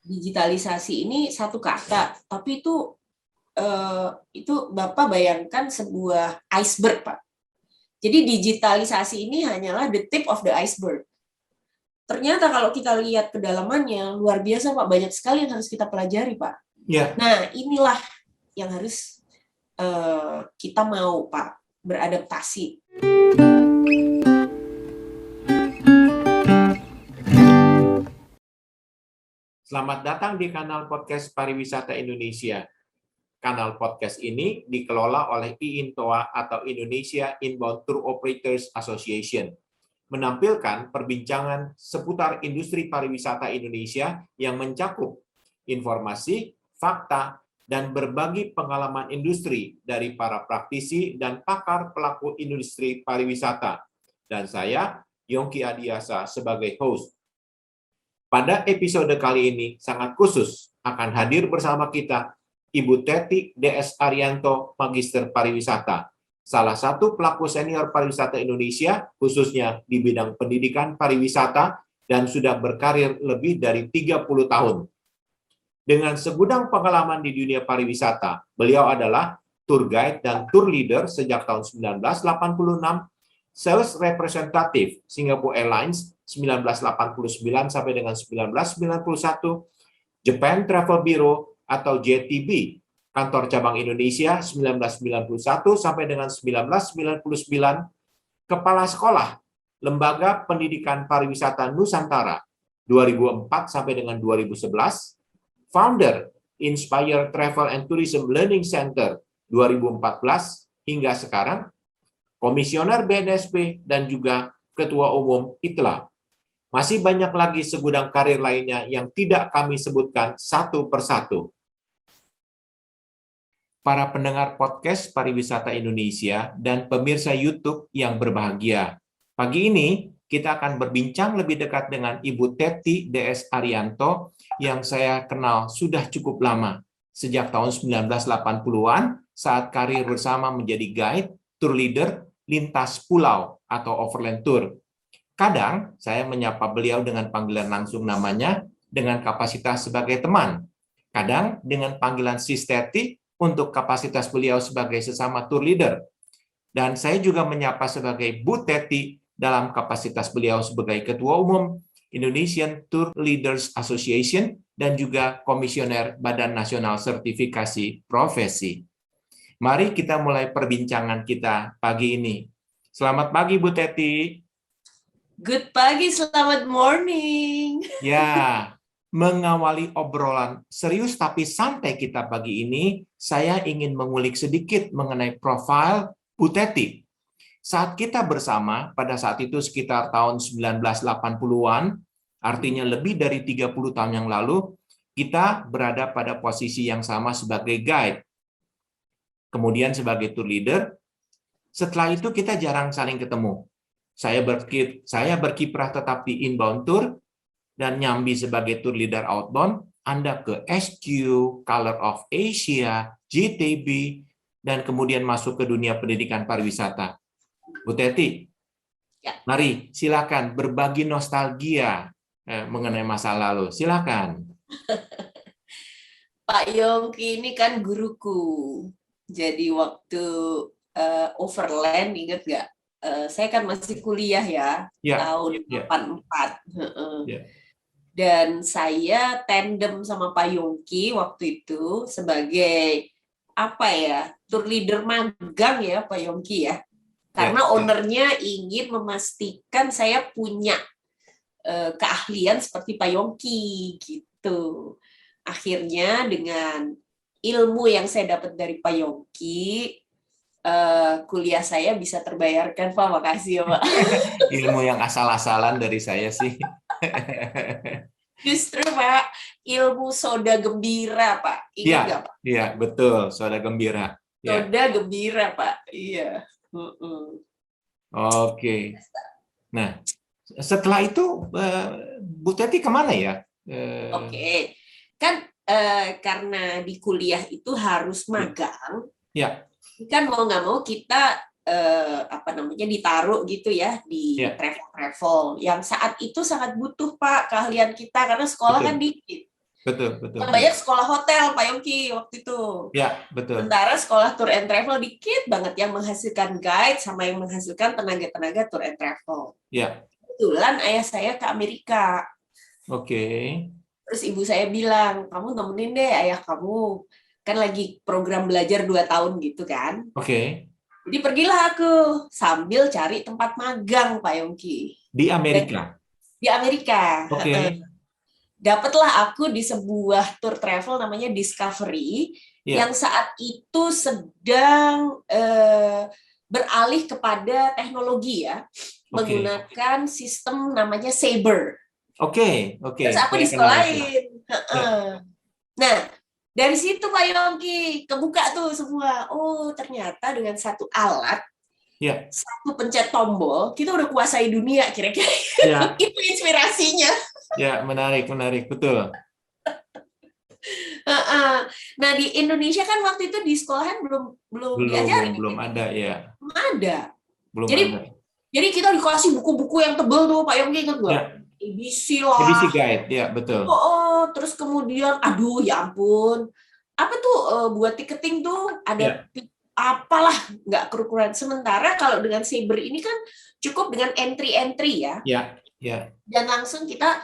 digitalisasi ini satu kata, tapi itu Bapak bayangkan sebuah iceberg, Pak. Jadi digitalisasi ini hanyalah the tip of the iceberg. Ternyata kalau kita lihat kedalamannya, luar biasa, Pak. Banyak sekali yang harus kita pelajari, Pak. Ya, Nah, inilah yang harus kita mau, Pak, beradaptasi. selamat datang di kanal podcast Pariwisata Indonesia. Kanal podcast ini dikelola oleh IINTOA atau Indonesia Inbound Tour Operators Association, menampilkan perbincangan seputar industri pariwisata Indonesia yang mencakup informasi, fakta, dan berbagi pengalaman industri dari para praktisi dan pakar pelaku industri pariwisata. Dan saya, Yongki Adiasa, sebagai host. Pada episode kali ini sangat khusus akan hadir bersama kita Ibu Teti DS Arianto, Magister Pariwisata, salah satu pelaku senior pariwisata Indonesia, khususnya di bidang pendidikan pariwisata, dan sudah berkarir lebih dari 30 tahun. Dengan segudang pengalaman di dunia pariwisata, beliau adalah tour guide dan tour leader sejak tahun 1986, sales representative Singapore Airlines 1989 sampai dengan 1991, Japan Travel Bureau atau JTB, kantor cabang Indonesia 1991 sampai dengan 1999, Kepala Sekolah Lembaga Pendidikan Pariwisata Nusantara 2004 sampai dengan 2011, Founder Inspire Travel and Tourism Learning Center 2014 hingga sekarang, Komisioner BNSP dan juga Ketua Umum ITLA. Masih banyak lagi segudang karir lainnya yang tidak kami sebutkan satu persatu. Para pendengar podcast Pariwisata Indonesia dan pemirsa YouTube yang berbahagia. Pagi ini kita akan berbincang lebih dekat dengan Ibu Teti DS Arianto yang saya kenal sudah cukup lama. Sejak tahun 1980-an saat karir bersama menjadi guide, tour leader, lintas pulau atau overland tour. Kadang saya menyapa beliau dengan panggilan langsung namanya dengan kapasitas sebagai teman. Kadang dengan panggilan Sis Teti untuk kapasitas beliau sebagai sesama tour leader. Dan saya juga menyapa sebagai Bu Teti dalam kapasitas beliau sebagai Ketua Umum Indonesian Tour Leaders Association dan juga Komisioner Badan Nasional Sertifikasi Profesi. Mari kita mulai perbincangan kita pagi ini. Selamat pagi Bu Teti. Good pagi, selamat morning. Ya, mengawali obrolan serius tapi santai kita pagi ini, saya ingin mengulik sedikit mengenai profil Bu Teti. Saat kita bersama, pada saat itu sekitar tahun 1980-an, artinya lebih dari 30 tahun yang lalu, kita berada pada posisi yang sama sebagai guide. Kemudian sebagai tour leader, setelah itu kita jarang saling ketemu. Saya berkiprah tetap di inbound tour, dan nyambi sebagai tour leader outbound, Anda ke SQ, Color of Asia, JTB, dan kemudian masuk ke dunia pendidikan pariwisata. Bu Teti, Ya. Mari silakan berbagi nostalgia mengenai masa lalu. Silakan. Pak Yongki ini kan guruku. Jadi waktu overland, ingat nggak? Saya kan masih kuliah ya, tahun 84. Ya. Dan saya tandem sama Pak Yongki waktu itu sebagai tour leader magang ya Pak Yongki ya. Karena ownernya ingin memastikan saya punya keahlian seperti Pak Yongki gitu. Akhirnya dengan ilmu yang saya dapat dari Pak Yongki, kuliah saya bisa terbayarkan, Pak. Makasih ya, Pak. Ilmu yang asal-asalan dari saya sih. Justru, Pak, ilmu soda gembira, Pak. Ingat nggak, Pak? Iya, betul. Soda gembira. Soda gembira, Pak. Iya. Oke. Nah, setelah itu, Bu Teti kemana ya? Oke. Kan karena di kuliah itu harus magang. Ya. Kan mau nggak mau kita ditaruh gitu ya di travel yang saat itu sangat butuh Pak keahlian kita karena sekolah kan dikit. betul, betul. Yang banyak sekolah hotel, Pak Yongki, waktu itu. Ya, betul. Sementara sekolah tour and travel dikit banget yang menghasilkan guide sama yang menghasilkan tenaga-tenaga tour and travel. Ya, Kebetulan ayah saya ke Amerika. oke. Terus ibu saya bilang, kamu temenin deh ayah kamu. Kan lagi program belajar 2 tahun gitu kan. Oke. Jadi pergilah aku sambil cari tempat magang, Pak Yongki. Di Amerika. Di Amerika. Oke. Dapatlah aku di sebuah tour travel namanya Discovery, Ya. yang saat itu sedang beralih kepada teknologi ya, menggunakan sistem namanya Sabre. Oke. Terus aku Saya kenal itu. disekolahin. Ya. Nah, dari situ Pak Yongki kebuka tuh semua. Oh, ternyata dengan satu alat, Ya. satu pencet tombol, kita udah kuasai dunia kira-kira. Ya. Itu inspirasinya. Ya, menarik, betul. Nah, di Indonesia kan waktu itu di sekolahan belum diajarin. Belum ada ya. Belum ada. Belum Jadi ada. Jadi kita dikasih buku-buku yang tebel tuh, Pak Yongki, ingat nggak? Ya. ABC lah. ABC Guide, ya betul. Terus kemudian, aduh ya ampun, apa tuh buat tiketing tuh ada apalah, nggak kerukuran. Sementara kalau dengan Sabre ini kan cukup dengan entry ya. Ya. Dan langsung kita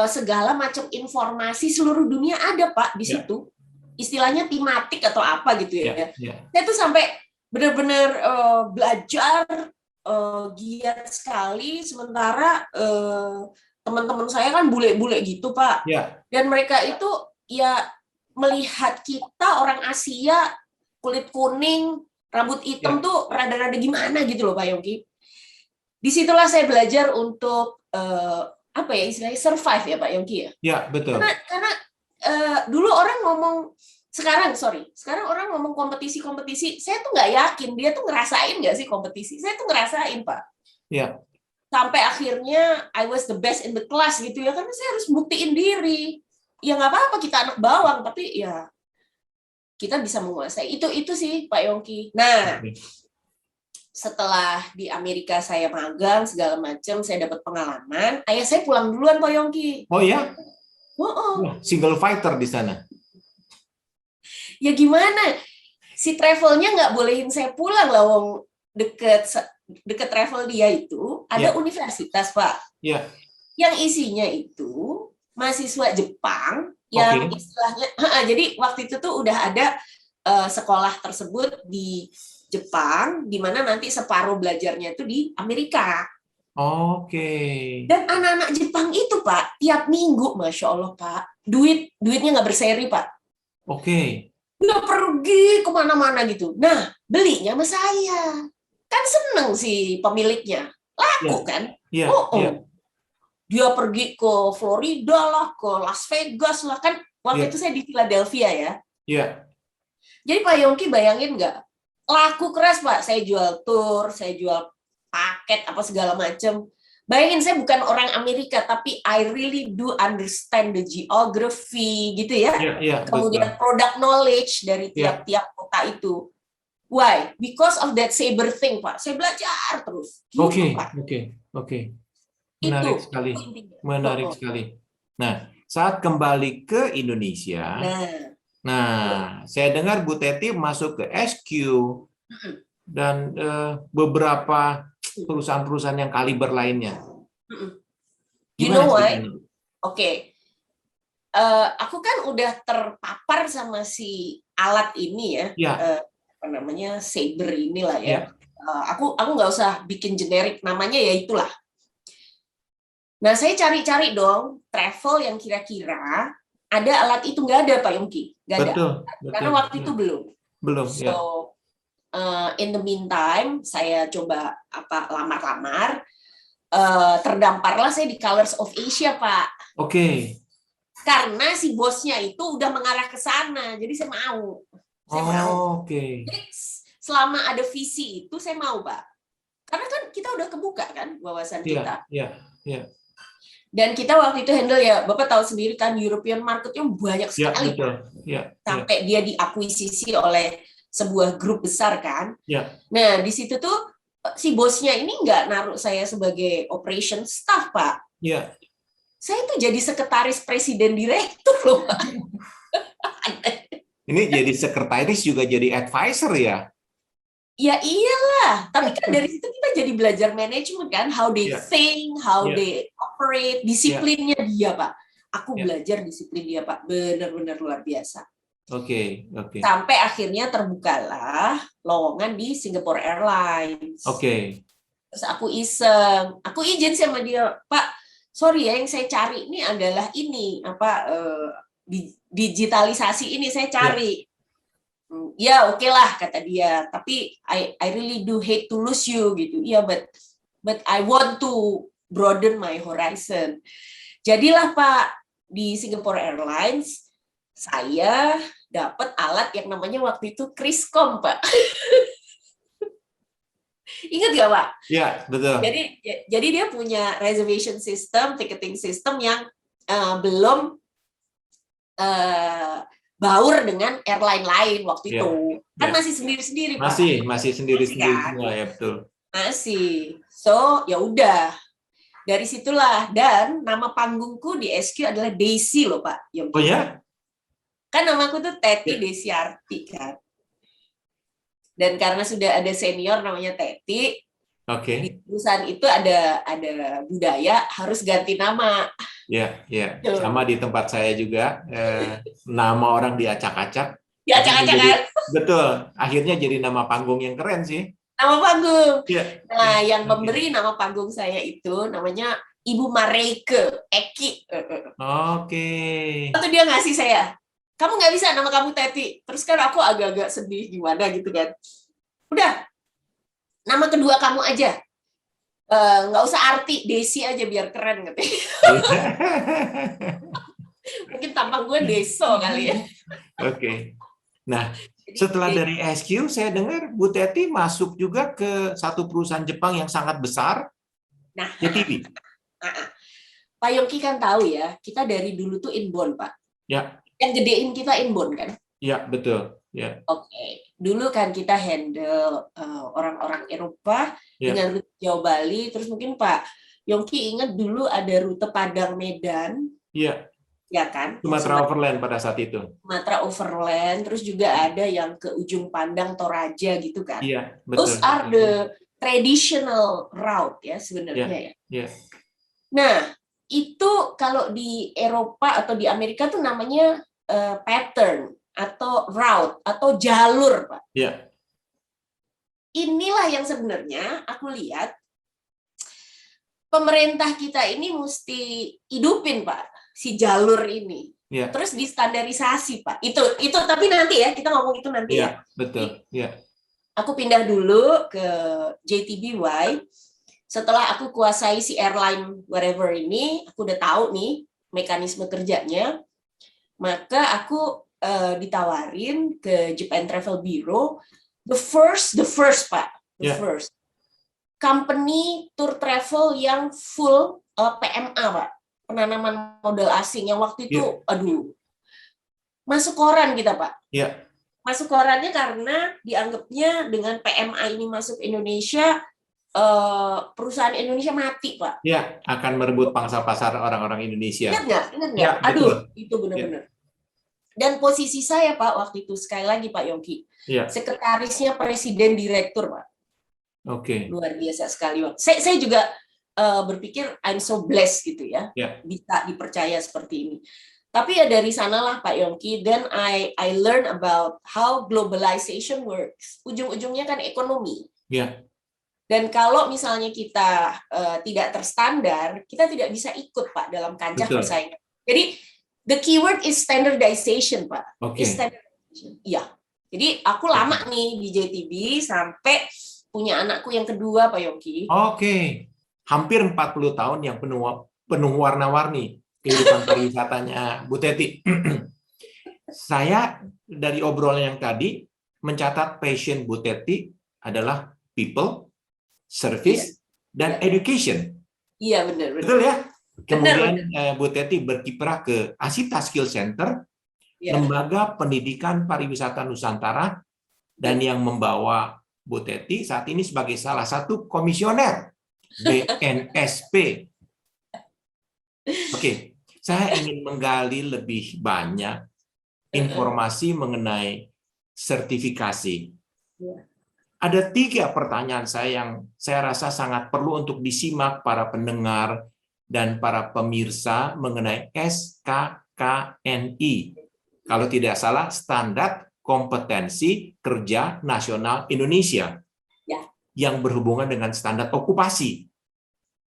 segala macam informasi seluruh dunia ada Pak di situ. Istilahnya tematik atau apa gitu ya. Saya tuh sampai benar-benar belajar giat sekali. Sementara teman-teman saya kan bule-bule gitu Pak. Dan mereka itu ya melihat kita orang Asia kulit kuning, rambut hitam tuh rada-rada gimana gitu loh Pak Yongki. Disitulah saya belajar untuk apa ya istilahnya survive ya Pak Yongki ya. Ya betul. Karena dulu orang ngomong sekarang orang ngomong kompetisi, saya tuh nggak yakin dia tuh ngerasain nggak sih kompetisi. Saya tuh ngerasain Pak. Ya. Sampai akhirnya I was the best in the class gitu ya, karena saya harus buktiin diri. Ya nggak apa-apa kita anak bawang, tapi ya kita bisa menguasai. Itu sih Pak Yongki. Nah, setelah di Amerika saya magang segala macam, saya dapat pengalaman. Ayah saya pulang duluan Pak Yongki. Oh ya? Single fighter di sana. Ya gimana? Si travelnya nggak bolehin saya pulang lah, wong deket travel dia itu ada universitas Pak. Yang isinya itu mahasiswa Jepang yang istilahnya, jadi waktu itu tuh udah ada sekolah tersebut di Jepang, di mana nanti separuh belajarnya itu di Amerika. Dan anak-anak Jepang itu Pak, tiap minggu, Masya Allah Pak, duitnya nggak berseri Pak. Nggak pergi kemana-mana gitu. Nah, belinya sama saya. Kan seneng si pemiliknya. Laku kan? Dia pergi ke Florida lah, ke Las Vegas lah. Kan waktu itu saya di Philadelphia ya. Jadi Pak Yongki bayangin nggak? Laku keras Pak. Saya jual tour, saya jual paket, apa segala macam. Bayangin saya bukan orang Amerika, tapi I really do understand the geography gitu ya. Kemudian product knowledge dari tiap-tiap kota itu. Why? Because of that Sabre thing, Pak. Saya belajar terus. Oke. Menarik sekali. Nah, saat kembali ke Indonesia, saya dengar Bu Teti masuk ke SQ dan beberapa perusahaan-perusahaan yang kaliber lainnya. You know why? Aku kan udah terpapar sama si alat ini ya. Apa namanya Sabre inilah ya. Aku nggak usah bikin generik namanya ya itulah. Nah saya cari-cari dong travel yang kira-kira ada alat itu, nggak ada Pak Yongki, nggak ada. Karena waktu itu belum. So in the meantime saya coba lamar-lamar, terdamparlah saya di Colors of Asia Pak. Karena si bosnya itu udah mengarah ke sana, jadi saya mau. Jadi selama ada visi itu saya mau Pak. Karena kan kita udah kebuka kan wawasan kita. Dan kita waktu itu handle ya, Bapak tahu sendiri kan European marketnya banyak sekali. Sampai dia diakuisisi oleh sebuah grup besar kan. Nah di situ tuh si bosnya ini nggak naruh saya sebagai operation staff Pak. saya tuh jadi sekretaris presiden direktur loh, Pak. Ini jadi sekretaris juga jadi advisor ya? Ya iyalah, tapi kan dari situ kita jadi belajar manajemen kan, how they Iya. think, how Iya. they operate, disiplinnya dia, Pak. Aku Iya. belajar disiplin dia, Pak, benar-benar luar biasa. Oke. Sampai akhirnya terbukalah lowongan di Singapore Airlines. Oke. Terus aku iseng, aku izin sama dia, Pak, sorry ya, yang saya cari ini adalah ini digitalisasi ini saya cari. Ya oke lah kata dia, tapi I really do hate to lose you gitu. Ya but I want to broaden my horizon. Jadilah Pak di Singapore Airlines saya dapat alat yang namanya waktu itu Kriscom, Pak. Ingat gak, Pak? Ya, betul. Jadi dia punya reservation system, ticketing system yang belum baur dengan airline lain waktu itu. Kan masih sendiri-sendiri, Pak. Masih sendiri-sendiri semua, ya betul. Masih. So, ya udah. Dari situlah. Dan nama panggungku di SQ adalah Daisy loh, Pak. Oh ya? Kan namaku tuh Teti Daisy Arti kan. Dan karena sudah ada senior namanya Teti, di perusahaan itu ada budaya harus ganti nama. Ya. Sama di tempat saya juga, nama orang diacak-acak. Diacak-acak kan? Betul. Akhirnya jadi nama panggung yang keren sih. Nama panggung. Ya. Nah, yang memberi nama panggung saya itu namanya Ibu Mareike Eki. Oke. Waktu dia ngasih saya, kamu nggak bisa nama kamu Teti. Terus kan aku agak-agak sedih gimana gitu kan. Udah, nama kedua kamu aja. Nggak usah Arti, Desi aja biar keren katanya. Mungkin tampang gue Deso kali ya. Oke. Nah, setelah dari SQ, saya dengar Bu Teti masuk juga ke satu perusahaan Jepang yang sangat besar, JTB. Pak Yongki kan tahu ya, kita dari dulu tuh inbound, Pak. Ya. Yang gedein kita inbound kan? Ya, betul. Ya. Oke. Dulu kan kita handle orang-orang Eropa dengan rute Jawa Bali, terus mungkin Pak Yongki ingat dulu ada rute Padang Medan. Iya. Ya kan? Sumatera Overland pada saat itu. Sumatera Overland, terus juga ada yang ke ujung Pandang Toraja gitu kan. Iya, betul. Those are the traditional route ya sebenarnya ya. Iya. Nah, itu kalau di Eropa atau di Amerika tuh namanya pattern atau route atau jalur, Pak. Iya. Inilah yang sebenarnya aku lihat pemerintah kita ini mesti hidupin, Pak, si jalur ini. Ya. Terus distandarisasi, Pak. Itu tapi nanti ya, kita ngomong itu nanti ya. Betul. Ya. Aku pindah dulu ke JTBY. Setelah aku kuasai si airline wherever ini, aku udah tahu nih mekanisme kerjanya. Maka aku ditawarin ke Japan Travel Bureau, the first Pak, first company tour travel yang full PMA, Pak, penanaman modal asing yang waktu itu, masuk koran kita, Pak. Masuk korannya karena dianggapnya dengan PMA ini masuk Indonesia, perusahaan Indonesia mati, Pak. Ya, akan merebut pangsa pasar orang-orang Indonesia. Ingat nggak? Ya, aduh, itu benar-benar. Dan posisi saya, Pak, waktu itu sekali lagi, Pak Yongki, sekretarisnya presiden direktur, Pak. Oke. Luar biasa sekali, Pak. Saya juga berpikir I'm so blessed gitu ya, bisa dipercaya seperti ini. Tapi ya dari sanalah, Pak Yongki, then I learn about how globalization works. Ujung-ujungnya kan ekonomi. Dan kalau misalnya kita tidak terstandar, kita tidak bisa ikut, Pak, dalam kancah persaingan. Jadi the keyword is standardization, Pak. Standardization. Iya. Jadi aku lama nih di JTB sampai punya anakku yang kedua, Pak Yongki. Oke. Hampir 40 tahun yang penuh warna-warni kehidupan pariwisatanya Bu Teti. Saya dari obrolan yang tadi mencatat passion Bu Teti adalah people, service, dan education. Iya, benar. Betul ya? Kemudian Bu Teti berkiprah ke Asita Skill Center, lembaga pendidikan pariwisata Nusantara, dan yang membawa Bu Teti saat ini sebagai salah satu komisioner BNSP Oke, saya ingin menggali lebih banyak informasi mengenai sertifikasi. Ya. Ada 3 pertanyaan saya yang saya rasa sangat perlu untuk disimak para pendengar dan para pemirsa mengenai SKKNI. Kalau tidak salah, Standar Kompetensi Kerja Nasional Indonesia, Ya, yang berhubungan dengan standar okupasi.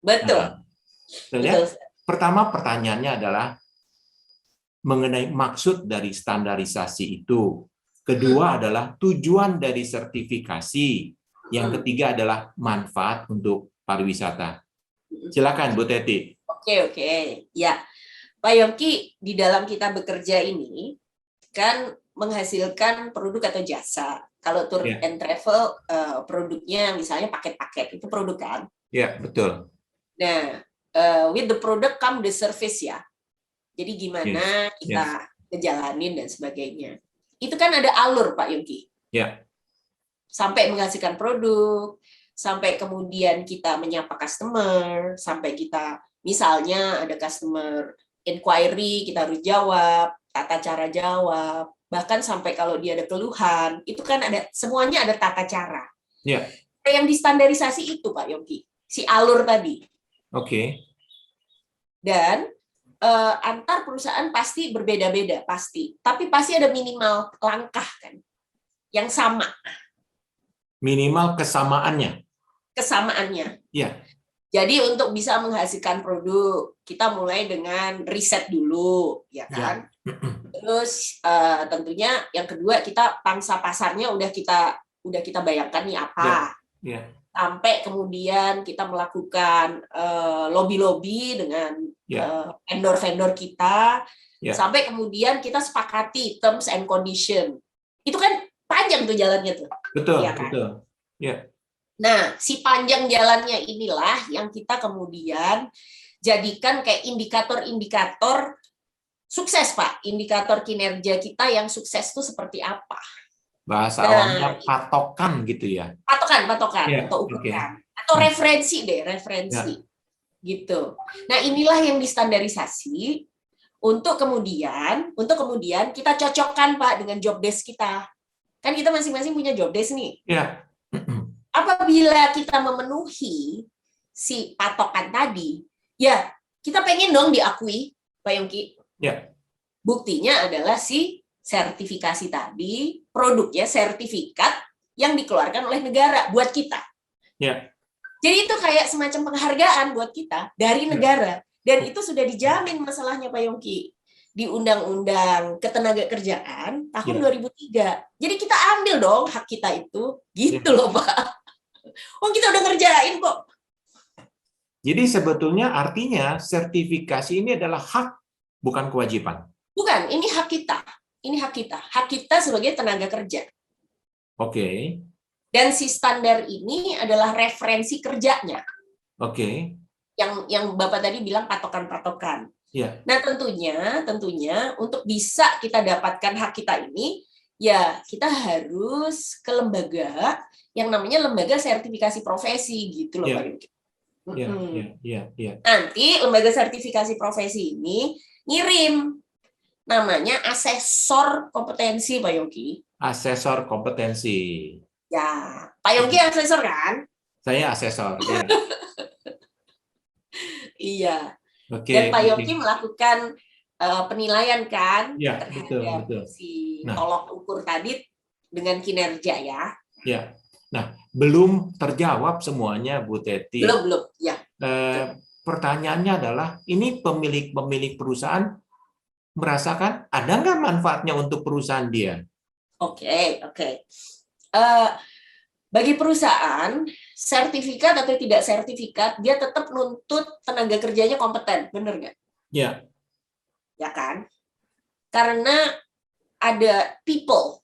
betul. Nah, kita lihat, Betul. pertama pertanyaannya adalah mengenai maksud dari standarisasi itu. Kedua adalah tujuan dari sertifikasi. Yang ketiga adalah manfaat untuk pariwisata. Silakan Bu Teti. Oke. Ya, Pak Yongki, di dalam kita bekerja ini kan menghasilkan produk atau jasa. Kalau tour Ya, and travel, produknya misalnya paket-paket, itu produk kan. ya betul. Nah, with the product come the service ya. Jadi Yes, gimana yes. kita ngejalanin dan sebagainya. Itu kan ada alur Pak Yongki. Ya, Sampai menghasilkan produk, sampai kemudian kita menyapa customer, sampai kita misalnya ada customer inquiry, kita harus jawab, tata cara jawab, bahkan sampai kalau dia ada keluhan, itu kan ada semuanya ada tata cara. ya. Yang distandarisasi itu Pak Yongki, si alur tadi. Oke. Dan antar perusahaan pasti berbeda-beda pasti, tapi pasti ada minimal langkah kan yang sama. Minimal kesamaannya. Kesamaannya. Ya. Jadi untuk bisa menghasilkan produk, kita mulai dengan riset dulu, ya kan? Ya. Terus tentunya yang kedua kita pangsa pasarnya udah kita bayangkan nih apa. Ya. Sampai kemudian kita melakukan lobby-lobby dengan vendor-vendor kita, sampai kemudian kita sepakati terms and condition. Itu kan panjang tuh jalannya tuh. Betul, ya kan? betul. Ya. Nah, si panjang jalannya inilah yang kita kemudian jadikan kayak indikator-indikator sukses, Pak. Indikator kinerja kita yang sukses itu seperti apa? Bahasa awamnya patokan gitu ya. Patokan Ya, atau ukuran. Atau referensi referensi. Ya. Gitu. Nah, inilah yang distandarisasi untuk kemudian kita cocokkan, Pak, dengan job desk kita. Kan kita masing-masing punya job desk nih. Ya. Apabila kita memenuhi si patokan tadi, ya kita pengen dong diakui, Pak Yongki. Ya. Buktinya adalah si sertifikasi tadi, produknya sertifikat yang dikeluarkan oleh negara buat kita. Ya. Jadi itu kayak semacam penghargaan buat kita dari negara. Dan itu sudah dijamin masalahnya Pak Yongki di Undang-Undang Ketenagakerjaan tahun 2003. Jadi kita ambil dong hak kita itu, gitu loh Pak. Oh kita udah ngerjain kok. Jadi sebetulnya artinya sertifikasi ini adalah hak, bukan kewajiban. Bukan, ini hak kita. Ini hak kita. Hak kita sebagai tenaga kerja. Oke. Dan si standar ini adalah referensi kerjanya. Oke. Yang Bapak tadi bilang patokan-patokan. Ya. Nah tentunya untuk bisa kita dapatkan hak kita ini, ya kita harus ke lembaga yang namanya lembaga sertifikasi profesi gitu loh Pak Yongki. Ya. Nanti lembaga sertifikasi profesi ini ngirim namanya asesor kompetensi Pak Yongki. Asesor kompetensi. Ya, Pak Yongki asesor kan? Saya asesor. Ya. Iya. Oke. Dan Pak Yongki melakukan penilaian kan ya, terhadap betul. si tolok ukur tadi dengan kinerja ya. Ya. Nah, belum terjawab semuanya Bu Teti. Belum. Ya. Pertanyaannya adalah, ini pemilik perusahaan merasakan ada nggak manfaatnya untuk perusahaan dia? Oke. Bagi perusahaan, sertifikat atau tidak sertifikat, dia tetap nuntut tenaga kerjanya kompeten, benar nggak? Ya. Ya kan? Karena ada people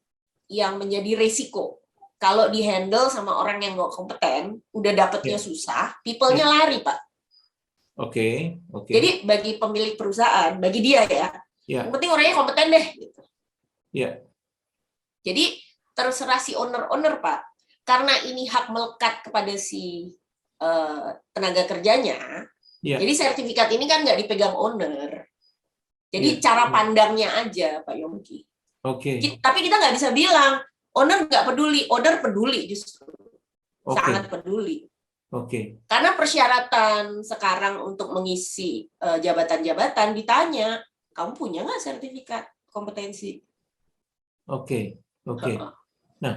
yang menjadi resiko. Kalau dihandle sama orang yang nggak kompeten, udah dapetnya susah, people-nya lari, Pak. Oke. Jadi bagi pemilik perusahaan, bagi dia ya, yang penting orangnya kompeten deh. Gitu. Ya. Jadi terserah si owner, Pak. Karena ini hak melekat kepada si tenaga kerjanya, Ya. Jadi sertifikat ini kan nggak dipegang owner. Jadi Ya. cara pandangnya aja, Pak Yongki. Oke. Tapi kita nggak bisa bilang owner nggak peduli, owner peduli justru, sangat Oke. peduli. Oke. Karena persyaratan sekarang untuk mengisi jabatan-jabatan ditanya, kamu punya nggak sertifikat kompetensi? Oke. Oke. Nah,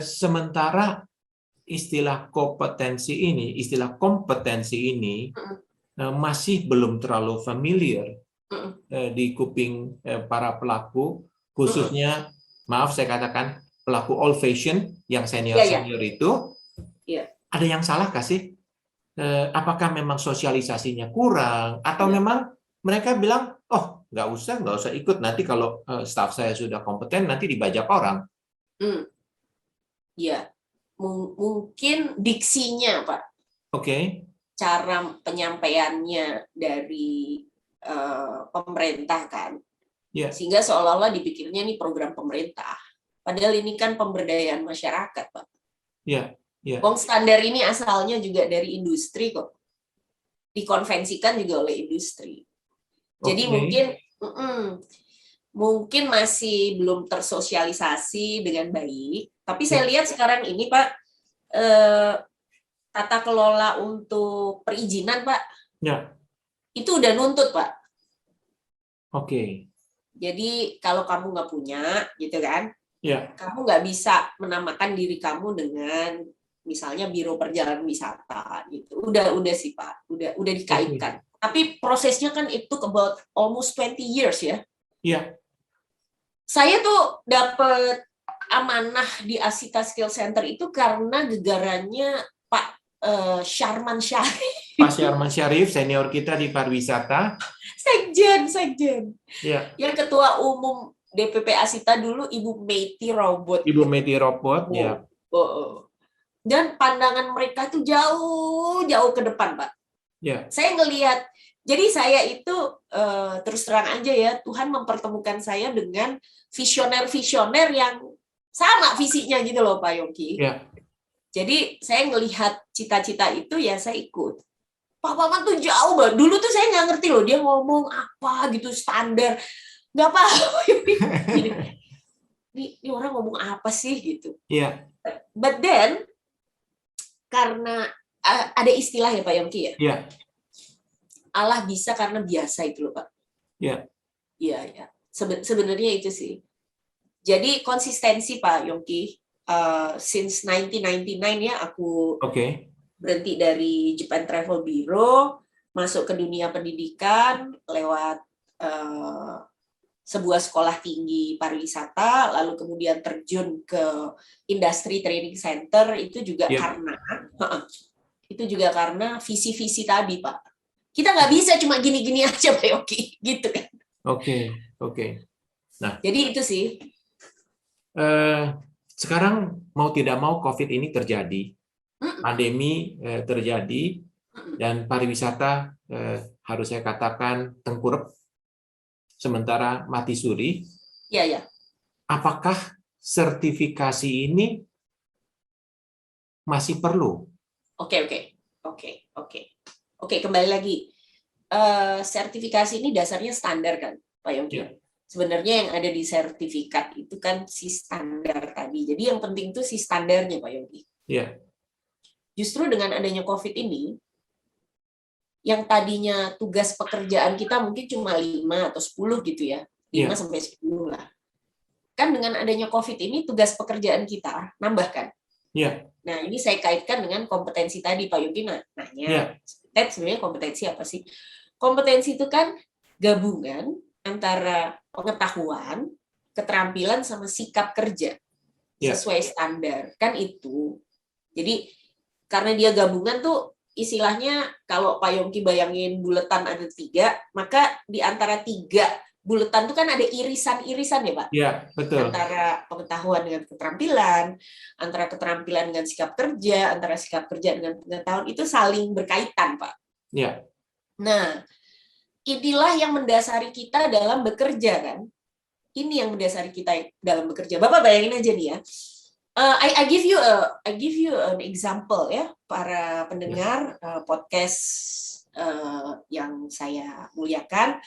sementara istilah kompetensi ini masih belum terlalu familiar di kuping para pelaku, khususnya, maaf saya katakan, pelaku old fashion yang senior-senior itu. Iya. Ada yang salah kah sih? Apakah memang sosialisasinya kurang, atau memang mereka bilang, oh nggak usah ikut, nanti kalau staf saya sudah kompeten, nanti dibajak orang. Ya, mungkin diksinya, Pak. Oke. Cara penyampaiannya dari pemerintah kan, sehingga seolah-olah dipikirnya ini program pemerintah. Padahal ini kan pemberdayaan masyarakat, Pak. Wong standar ini asalnya juga dari industri kok, dikonvensikan juga oleh industri. Jadi mungkin masih belum tersosialisasi dengan baik. Tapi saya lihat sekarang ini, Pak, tata kelola untuk perizinan, Pak, itu udah nuntut, Pak. Oke. Jadi kalau kamu nggak punya, gitu kan, kamu nggak bisa menamakan diri kamu dengan misalnya Biro Perjalanan Wisata, gitu. Udah sih, Pak, udah dikaitkan. Tapi prosesnya kan itu about almost 20 years ya. Iya. Saya tuh dapat amanah di Asita Skill Center itu karena gegarannya Pak Syarman Syarif. Pak Syarman Syarif, senior kita di pariwisata. Sekjen. Ya. Yang ketua umum DPP Asita dulu Ibu Meiti Robot. Ya. Dan pandangan mereka tuh jauh ke depan, Pak. Ya. Saya ngelihat, jadi saya itu terus terang aja ya, Tuhan mempertemukan saya dengan visioner-visioner yang sama visinya gitu loh, Pak Yongki. Ya. Jadi saya ngelihat cita-cita itu ya saya ikut. Pak Paman tuh jauh banget. Dulu tuh saya nggak ngerti loh dia ngomong apa gitu standar. Nggak paham. Ini orang ngomong apa sih gitu. Iya. But then karena ada istilah ya Pak Yongki ya. Iya. Allah bisa karena biasa itu loh Pak. Iya. Iya. Sebenarnya itu sih. Jadi konsistensi Pak Yongki. Since 1999 ya aku berhenti dari Japan Travel Bureau, masuk ke dunia pendidikan lewat sebuah sekolah tinggi pariwisata, lalu kemudian terjun ke industri training center itu juga karena visi-visi tadi Pak. Kita nggak bisa cuma gini-gini aja Pak Yogi, gitu kan? Oke. Nah, jadi itu sih. Sekarang mau tidak mau COVID ini terjadi, pandemi terjadi, dan pariwisata harus saya katakan tengkurap, sementara mati suri. Iya. Apakah sertifikasi ini masih perlu? Oke, kembali lagi. Sertifikasi ini dasarnya standar kan, Pak Yongki? Sebenarnya yang ada di sertifikat itu kan si standar tadi. Jadi yang penting itu si standarnya, Pak Yongki. Iya. Justru dengan adanya COVID ini, yang tadinya tugas pekerjaan kita mungkin cuma 5 atau 10 gitu ya. 5 sampai 10 lah. Kan dengan adanya COVID ini, tugas pekerjaan kita nambah kan? Iya. Nah, ini saya kaitkan dengan kompetensi tadi, Pak Yongki nanya. Sebenarnya kompetensi apa sih? Kompetensi itu kan gabungan antara pengetahuan, keterampilan, sama sikap kerja sesuai standar kan itu. Jadi karena dia gabungan tuh istilahnya kalau Pak Yongki bayangin buletan ada 3, maka di antara 3 buletan itu kan ada irisan-irisan ya Pak? Iya, betul. Antara pengetahuan dengan keterampilan, antara keterampilan dengan sikap kerja, antara sikap kerja dengan pengetahuan, itu saling berkaitan Pak. Iya. Nah, inilah yang mendasari kita dalam bekerja kan. Ini yang mendasari kita dalam bekerja. Bapak bayangin aja nih ya. I give you an example ya para pendengar podcast yang saya muliakan,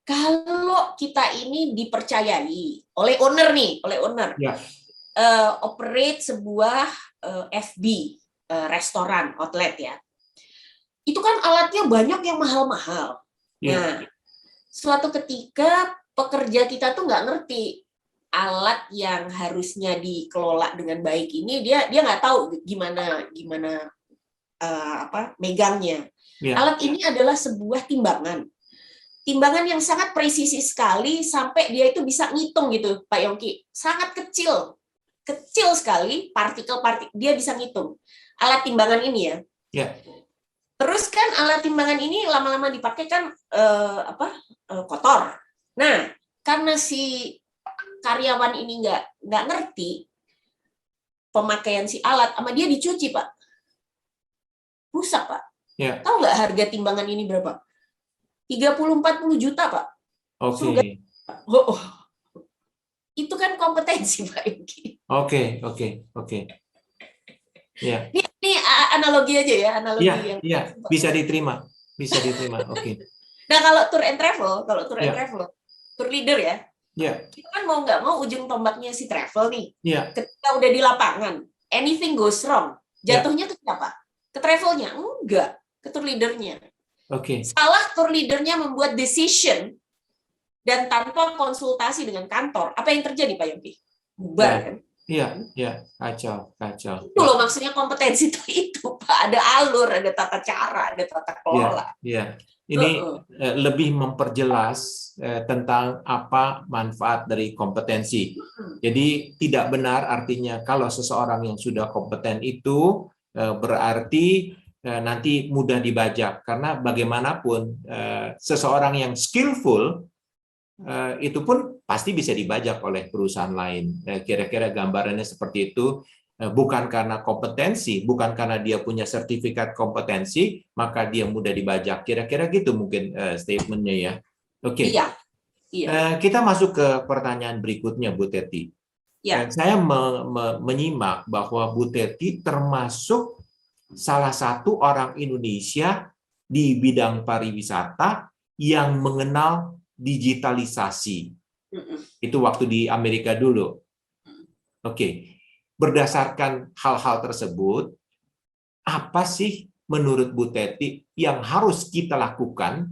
kalau kita ini dipercayai oleh owner Ya. operate sebuah FB, restoran outlet ya, itu kan alatnya banyak yang mahal-mahal. Ya. Nah, suatu ketika pekerja kita tuh nggak ngerti alat yang harusnya dikelola dengan baik ini, dia nggak tahu gimana megangnya. Ya. Alat ini adalah sebuah timbangan yang sangat presisi sekali sampai dia itu bisa ngitung gitu, Pak Yongki. Sangat kecil sekali partikel dia bisa ngitung. Alat timbangan ini ya. Ya. Terus kan alat timbangan ini lama-lama dipakai kan kotor. Nah, karena si karyawan ini nggak ngerti pemakaian si alat, sama dia dicuci, Pak. Rusak, Pak. Ya. Tahu nggak harga timbangan ini berapa? 30-40 juta, Pak. Oke. Itu kan kompetensi, Pak Yuki. Oke. Ya. Ini analogi aja ya, analogi yang bisa diterima. Oke. Nah, kalau tour and travel, tour leader ya. Ya. Kita kan mau nggak mau ujung tombaknya si travel nih. Ya. Ketika udah di lapangan, anything goes wrong, jatuhnya ke siapa? Ke travelnya? Enggak, ke tour leadernya. Oke. Salah tour leadernya membuat decision dan tanpa konsultasi dengan kantor, apa yang terjadi, Pak Yongki? Bubar kan? Iya, kacau. Itu loh maksudnya kompetensi itu, Pak. Ada alur, ada tata cara, ada tata kelola. Iya. Ini lebih memperjelas tentang apa manfaat dari kompetensi. Jadi tidak benar artinya kalau seseorang yang sudah kompeten itu berarti nanti mudah dibajak. Karena bagaimanapun seseorang yang skillful itu pun pasti bisa dibajak oleh perusahaan lain. Kira-kira gambarannya seperti itu. Bukan karena kompetensi, bukan karena dia punya sertifikat kompetensi, maka dia mudah dibajak. Kira-kira gitu mungkin statementnya ya. Oke. Iya. Kita masuk ke pertanyaan berikutnya, Bu Teti. Ya. Saya menyimak bahwa Bu Teti termasuk salah satu orang Indonesia di bidang pariwisata yang mengenal digitalisasi. Itu waktu di Amerika dulu. Oke. Berdasarkan hal-hal tersebut, apa sih menurut Bu Teti yang harus kita lakukan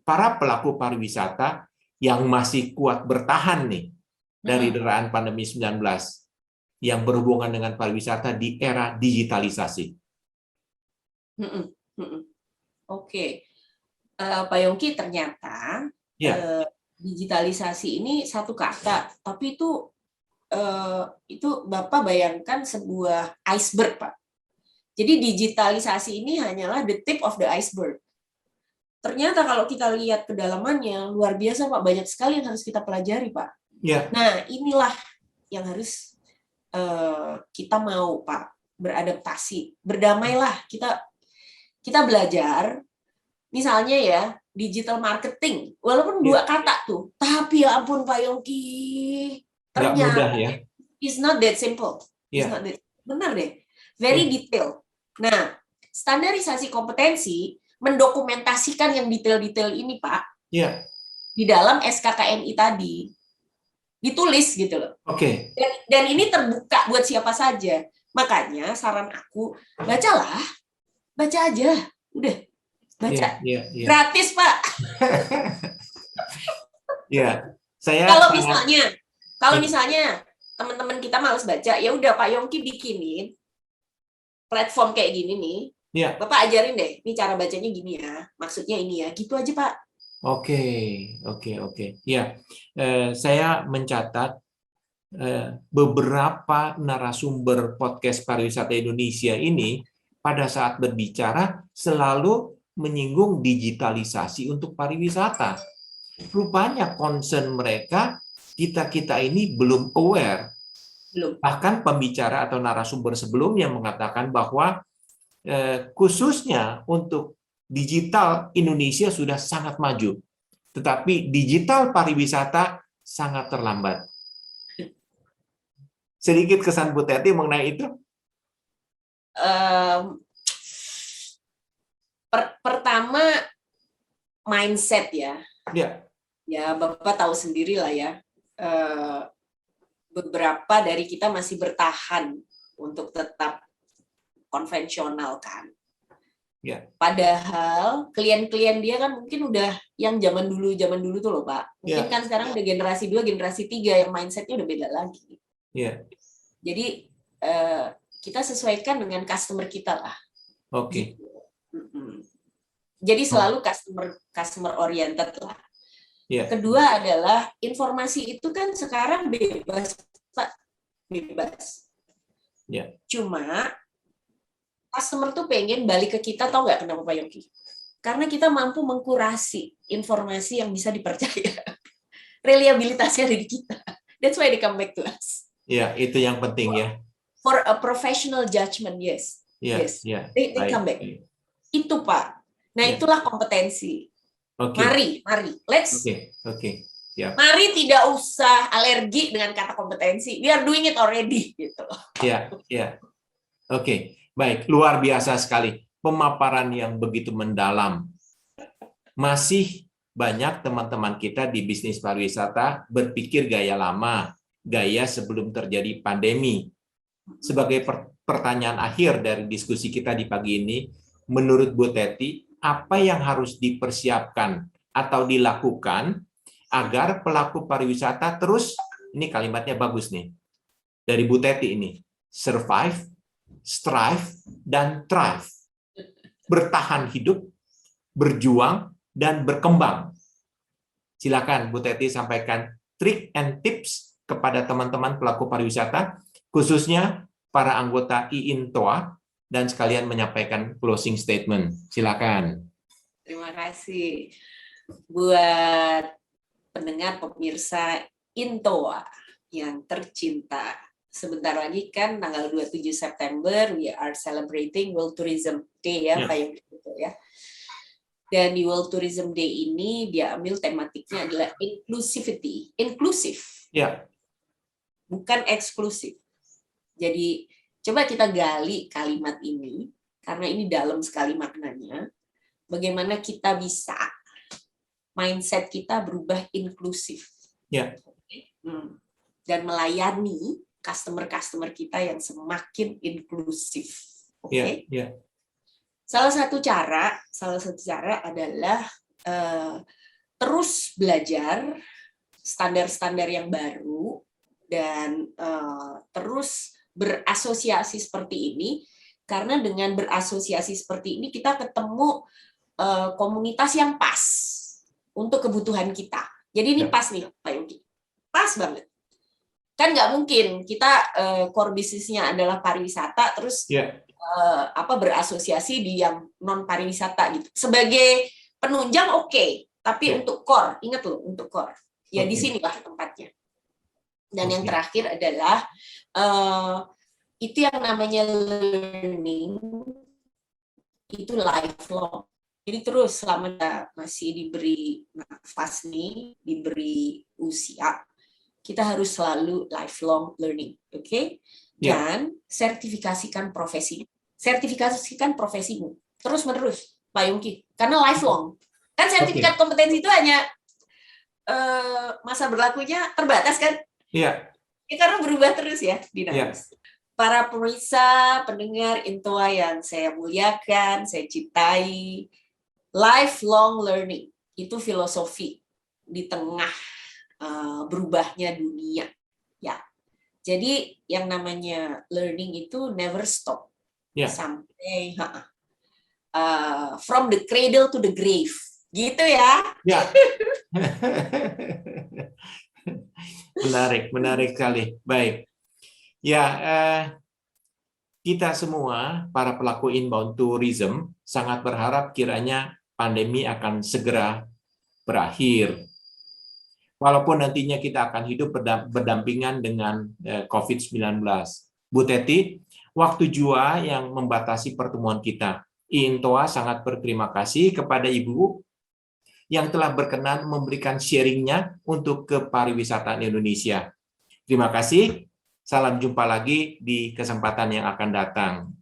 para pelaku pariwisata yang masih kuat bertahan nih dari deraan pandemi 19 yang berhubungan dengan pariwisata di era digitalisasi? Oke. Pak Yongki, ternyata digitalisasi ini satu kata, tapi itu Bapak bayangkan sebuah iceberg, Pak. Jadi digitalisasi ini hanyalah the tip of the iceberg. Ternyata kalau kita lihat kedalamannya, luar biasa, Pak. Banyak sekali yang harus kita pelajari, Pak. Ya. Nah, inilah yang harus kita mau, Pak, beradaptasi. Berdamailah, kita belajar, misalnya ya, digital marketing. Walaupun dua kata tuh, tapi ya ampun, Pak Yongki, ternyata mudah ya. It's not that simple. Benar deh. Very detail. Nah, standarisasi kompetensi mendokumentasikan yang detail-detail ini, Pak. Iya. Di dalam SKKNI tadi. Ditulis gitu loh. Oke. Dan ini terbuka buat siapa saja. Makanya saran aku, bacalah. Baca aja. Udah. Baca. Gratis, Pak. Iya. Kalau misalnya teman-teman kita males baca, ya udah Pak Yongki bikinin platform kayak gini nih. Ya. Bapak ajarin deh, ini cara bacanya gini ya, maksudnya ini ya, gitu aja Pak. Oke. Ya, saya mencatat beberapa narasumber podcast pariwisata Indonesia ini pada saat berbicara selalu menyinggung digitalisasi untuk pariwisata. Rupanya concern mereka kita ini belum aware. Bahkan pembicara atau narasumber sebelumnya mengatakan bahwa khususnya untuk digital Indonesia sudah sangat maju, tetapi digital pariwisata sangat terlambat. Sedikit kesan Bu Teti mengenai itu? Pertama mindset ya. Ya. Ya, Bapak tahu sendiri lah ya. Beberapa dari kita masih bertahan untuk tetap konvensional kan. Ya. Padahal klien-klien dia kan mungkin udah yang zaman dulu tuh loh Pak. Mungkin kan sekarang udah generasi 2, generasi 3 yang mindsetnya udah beda lagi. Ya. Jadi kita sesuaikan dengan customer kita lah. Oke. Gitu. Jadi selalu customer oriented lah. Ya. Kedua adalah informasi itu kan sekarang bebas Pak, bebas. Ya. Cuma customer tuh pengen balik ke kita, tahu nggak kenapa Pak Yongki? Karena kita mampu mengkurasi informasi yang bisa dipercaya. Reliabilitasnya ada di kita. That's why they come back to us. Ya, itu yang penting ya. For a professional judgment, yes. Ya, yes. ya. They come back. Itu Pak. Nah, itulah kompetensi. Okay. Mari. Let's. Okay. Ya. Mari tidak usah alergi dengan kata kompetensi. We are doing it already gitu. Ya. Oke. Baik, luar biasa sekali pemaparan yang begitu mendalam. Masih banyak teman-teman kita di bisnis pariwisata berpikir gaya lama, gaya sebelum terjadi pandemi. Sebagai pertanyaan akhir dari diskusi kita di pagi ini, menurut Bu Teti, apa yang harus dipersiapkan atau dilakukan agar pelaku pariwisata terus, ini kalimatnya bagus nih, dari Bu Teti ini, survive, strive, dan thrive. Bertahan hidup, berjuang, dan berkembang. Silakan Bu Teti sampaikan trik and tips kepada teman-teman pelaku pariwisata, khususnya para anggota IINTOA, dan sekalian menyampaikan closing statement. Silakan. Terima kasih buat pendengar pemirsa IINTOA yang tercinta. Sebentar lagi kan tanggal 27 September we are celebrating World Tourism Day ya, Pak Yongki ya. Dan di World Tourism Day ini dia ambil tematiknya adalah inclusivity, inklusif. Ya. Bukan eksklusif. Jadi coba kita gali kalimat ini karena ini dalam sekali maknanya. Bagaimana kita bisa mindset kita berubah inklusif. Ya. Dan melayani customer kita yang semakin inklusif. Oke? Ya. Salah satu cara adalah terus belajar standar-standar yang baru dan terus berasosiasi seperti ini, karena dengan berasosiasi seperti ini kita ketemu komunitas yang pas untuk kebutuhan kita. Jadi ini pas nih Pak Yongki, pas banget. Kan nggak mungkin kita core bisnisnya adalah pariwisata terus berasosiasi di yang non pariwisata gitu. Sebagai penunjang oke, tapi untuk core, ingat loh, untuk core ya di sini lah tempatnya. Dan yang terakhir adalah itu yang namanya learning itu lifelong. Jadi terus selama kita masih diberi nafas nih, diberi usia, kita harus selalu lifelong learning, oke? Dan sertifikasikan profesimu terus menerus, Pak Yongki, karena lifelong. Kan sertifikat kompetensi itu hanya masa berlakunya terbatas kan? Iya. Karena berubah terus ya, dinamis. Para pemirsa, pendengar IINTOA yang saya muliakan, saya cintai, lifelong learning itu filosofi di tengah berubahnya dunia ya. Jadi yang namanya learning itu never stop sampai from the cradle to the grave gitu ya. Menarik sekali. Baik ya, kita semua para pelaku inbound tourism sangat berharap kiranya pandemi akan segera berakhir. Walaupun nantinya kita akan hidup berdampingan dengan COVID-19. Bu Teti, waktu jua yang membatasi pertemuan kita. IINTOA sangat berterima kasih kepada Ibu yang telah berkenan memberikan sharing-nya untuk kepariwisataan Indonesia. Terima kasih. Salam jumpa lagi di kesempatan yang akan datang.